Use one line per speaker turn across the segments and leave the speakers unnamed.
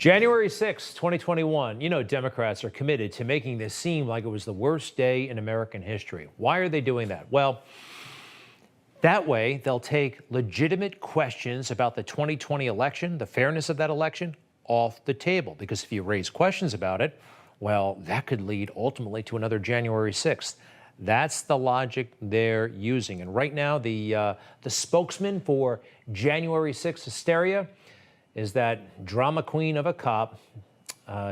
January 6, 2021. You know, Democrats are committed to making this seem like it was the worst day in American history. Why are they doing that? Well, that way they'll take legitimate questions about the 2020 election, the fairness of that election, off the table. Because if you raise questions about it, well, that could lead ultimately to another January 6th. That's the logic they're using. And right now, the spokesman for January 6th hysteria is that drama queen of a cop,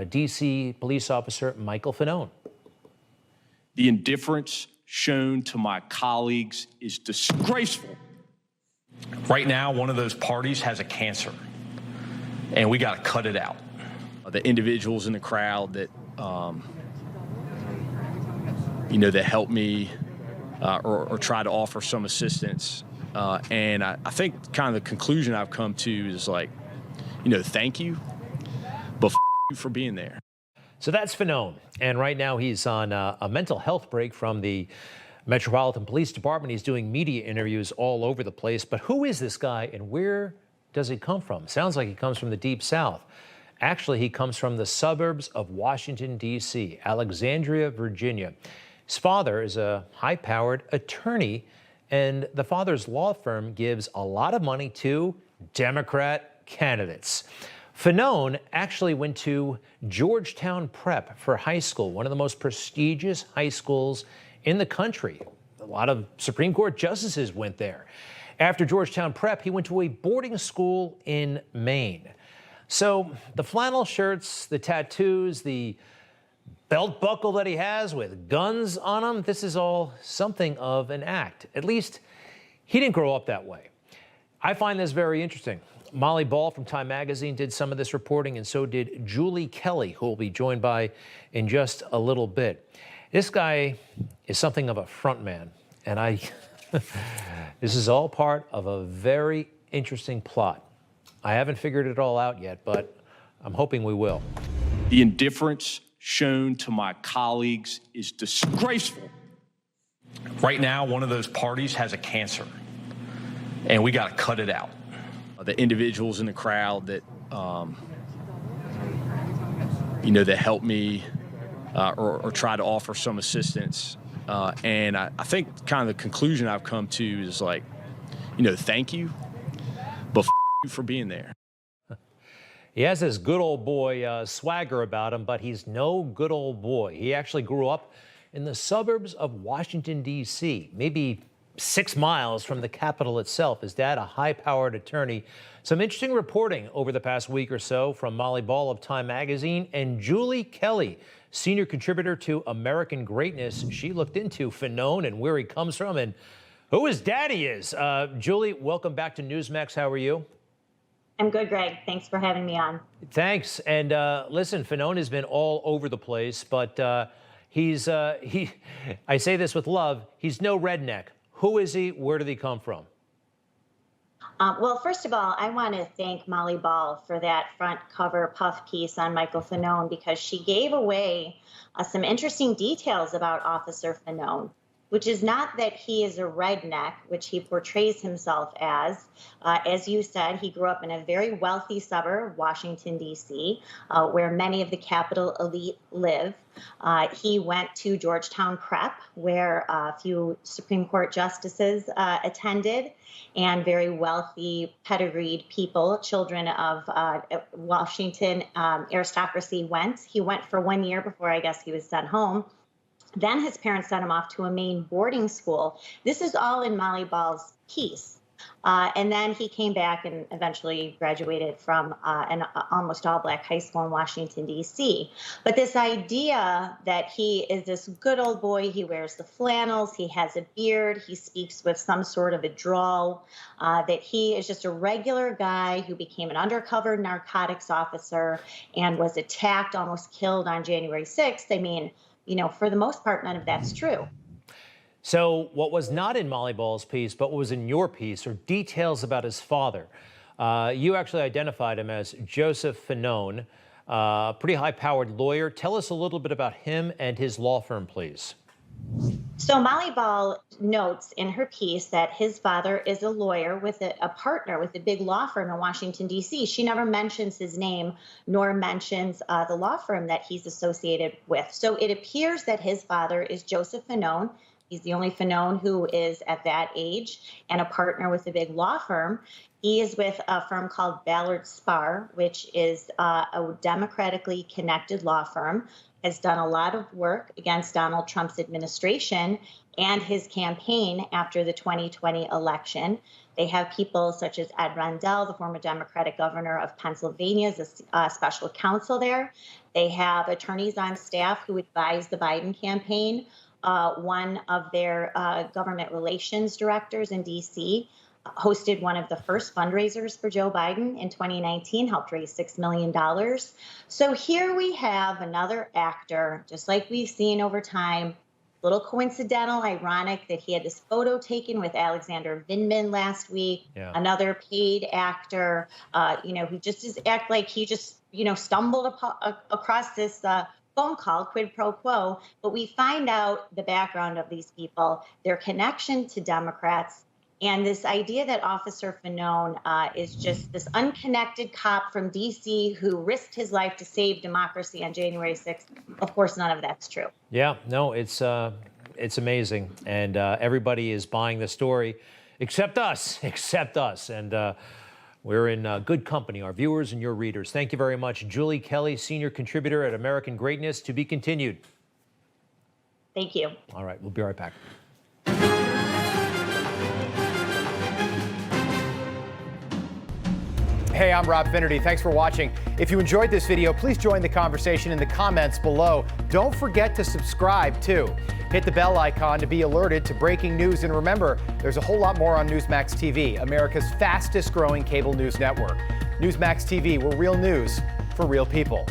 D.C. police officer Michael Fanone.
The indifference shown to my colleagues is disgraceful.
Right now, one of those parties has a cancer, and we got to cut it out.
The individuals in the crowd that, that helped me or try to offer some assistance. And I think kind of the conclusion I've come to is like, thank you, but you for being there.
So that's Fanone. And right now he's on a mental health break from the Metropolitan Police Department. He's doing media interviews all over the place. But who is this guy and where does he come from? Sounds like he comes from the Deep South. Actually, he comes from the suburbs of Washington, D.C., Alexandria, Virginia. His father is a high-powered attorney, and the father's law firm gives a lot of money to Democrat candidates. Fanone actually went to Georgetown Prep for high school, one of the most prestigious high schools in the country. A lot of Supreme Court justices went there. After Georgetown Prep, he went to a boarding school in Maine. So the flannel shirts, the tattoos, the belt buckle that he has with guns on him, this is all something of an act. At least he didn't grow up that way. I find this very interesting. Molly Ball from Time Magazine did some of this reporting, and so did Julie Kelly, who will be joined by in just a little bit. This guy is something of a front man, and this is all part of a very interesting plot. I haven't figured it all out yet, but I'm hoping we will.
The indifference shown to my colleagues is disgraceful.
Right now, one of those parties has a cancer, and we got to cut it out.
The individuals in the crowd that, that helped me or try to offer some assistance. And I think kind of the conclusion I've come to is like, thank you, but you for being there.
He has this good old boy swagger about him, but he's no good old boy. He actually grew up in the suburbs of Washington, D.C., maybe 6 miles from the Capitol itself. His dad, a high-powered attorney. Some interesting reporting over the past week or so from Molly Ball of Time Magazine and Julie Kelly, senior contributor to American Greatness. She looked into Fanone and where he comes from and who his daddy is. Julie, welcome back to Newsmax. How are you?
I'm good, Greg. Thanks for having me on.
Thanks. And listen, Fanone has been all over the place, but I say this with love, he's no redneck. Who is he? Where did he come from?
Well, first of all, I want to thank Molly Ball for that front cover puff piece on Michael Fanone, because she gave away some interesting details about Officer Fanone, which is not that he is a redneck, which he portrays himself as. As you said, he grew up in a very wealthy suburb, Washington, D.C., where many of the Capitol elite live. He went to Georgetown Prep, where a few Supreme Court justices attended, and very wealthy, pedigreed people, children of Washington aristocracy went. He went for 1 year before I guess he was sent home. Then his parents sent him off to a Maine boarding school. This is all in Molly Ball's piece. And then he came back and eventually graduated from an almost all-black high school in Washington, D.C. But this idea that he is this good old boy, he wears the flannels, he has a beard, he speaks with some sort of a drawl, that he is just a regular guy who became an undercover narcotics officer and was attacked, almost killed on January 6th. I mean, for the most part, none of that's true.
So what was not in Molly Ball's piece, but what was in your piece, are details about his father. You actually identified him as Joseph Fanone, pretty high-powered lawyer. Tell us a little bit about him and his law firm, please.
So Molly Ball notes in her piece that his father is a lawyer with a partner with a big law firm in Washington, D.C. She never mentions his name nor mentions the law firm that he's associated with. So it appears that his father is Joseph Fanone. He's the only Fanone who is at that age and a partner with a big law firm. He is with a firm called Ballard Spahr, which is a democratically connected law firm, has done a lot of work against Donald Trump's administration and his campaign after the 2020 election. They have people such as Ed Rendell, the former Democratic governor of Pennsylvania, as a special counsel there. They have attorneys on staff who advise the Biden campaign. One of their government relations directors in D.C. hosted one of the first fundraisers for Joe Biden in 2019, helped raise $6 million. So here we have another actor, just like we've seen over time, a little coincidental, ironic that he had this photo taken with Alexander Vindman last week, another paid actor, who just act like he just, stumbled across this phone call, quid pro quo, but we find out the background of these people, their connection to Democrats, and this idea that Officer Fanone is just this unconnected cop from D.C. who risked his life to save democracy on January 6th. Of course, none of that's true.
Yeah, no, it's amazing. And everybody is buying the story except us, And we're in good company, our viewers and your readers. Thank you very much. Julie Kelly, senior contributor at American Greatness. To be continued.
Thank you.
All right, we'll be right back.
Hey, I'm Rob Finnerty. Thanks for watching. If you enjoyed this video, please join the conversation in the comments below. Don't forget to subscribe, too. Hit the bell icon to be alerted to breaking news. And remember, there's a whole lot more on Newsmax TV, America's fastest growing cable news network. Newsmax TV, we're real news for real people.